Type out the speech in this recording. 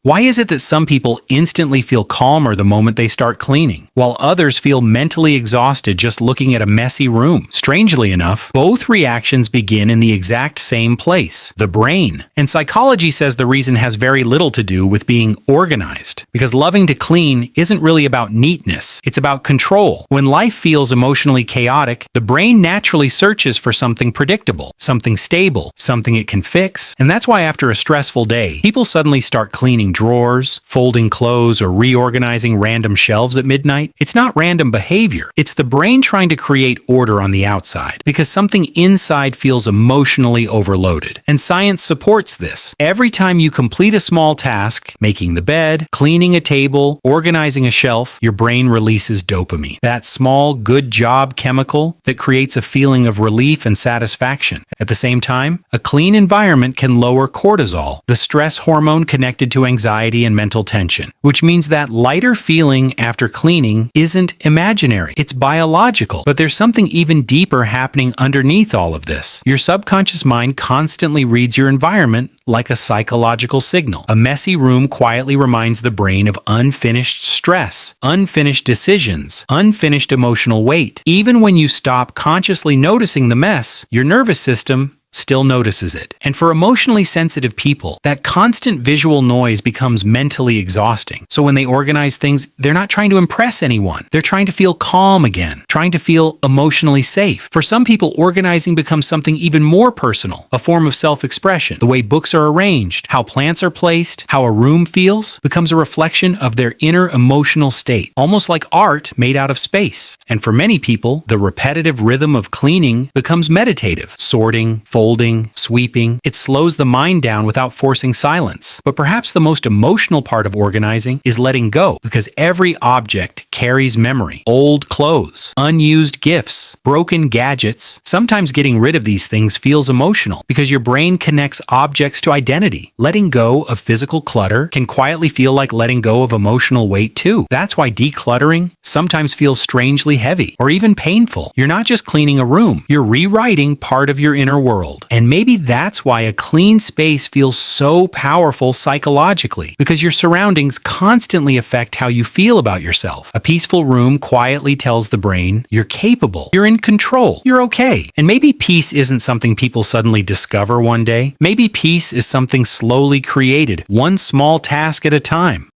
Why is it that some people instantly feel calmer the moment they start cleaning, while others feel mentally exhausted just looking at a messy room? Strangely enough, both reactions begin in the exact same place, the brain. And psychology says the reason has very little to do with being organized, because loving to clean isn't really about neatness, it's about control. When life feels emotionally chaotic, the brain naturally searches for something predictable, something stable, something it can fix. And that's why after a stressful day, people suddenly start cleaning drawers, folding clothes, or reorganizing random shelves at midnight. It's not random behavior. It's the brain trying to create order on the outside, because something inside feels emotionally overloaded. And science supports this. Every time you complete a small task, making the bed, cleaning a table, organizing a shelf, your brain releases dopamine, that small good job chemical that creates a feeling of relief and satisfaction. At the same time, a clean environment can lower cortisol, the stress hormone connected to anxiety and mental tension, which means that lighter feeling after cleaning isn't imaginary. It's biological. But there's something even deeper happening underneath all of this. Your subconscious mind constantly reads your environment like a psychological signal. A messy room quietly reminds the brain of unfinished stress, unfinished decisions, unfinished emotional weight. Even when you stop consciously noticing the mess, your nervous system still notices it. And for emotionally sensitive people, that constant visual noise becomes mentally exhausting. So when they organize things, they're not trying to impress anyone. They're trying to feel calm again, trying to feel emotionally safe. For some people, organizing becomes something even more personal, a form of self-expression. The way books are arranged, how plants are placed, how a room feels, becomes a reflection of their inner emotional state, almost like art made out of space. And for many people, the repetitive rhythm of cleaning becomes meditative, sorting, folding, sweeping. It slows the mind down without forcing silence. But perhaps the most emotional part of organizing is letting go, because every object carries memory. Old clothes, unused gifts, broken gadgets. Sometimes getting rid of these things feels emotional because your brain connects objects to identity. Letting go of physical clutter can quietly feel like letting go of emotional weight too. That's why decluttering sometimes feels strangely heavy or even painful. You're not just cleaning a room, you're rewriting part of your inner world. And maybe that's why a clean space feels so powerful psychologically, because your surroundings constantly affect how you feel about yourself. A peaceful room quietly tells the brain, you're capable, you're in control, you're okay. And maybe peace isn't something people suddenly discover one day. Maybe peace is something slowly created, one small task at a time.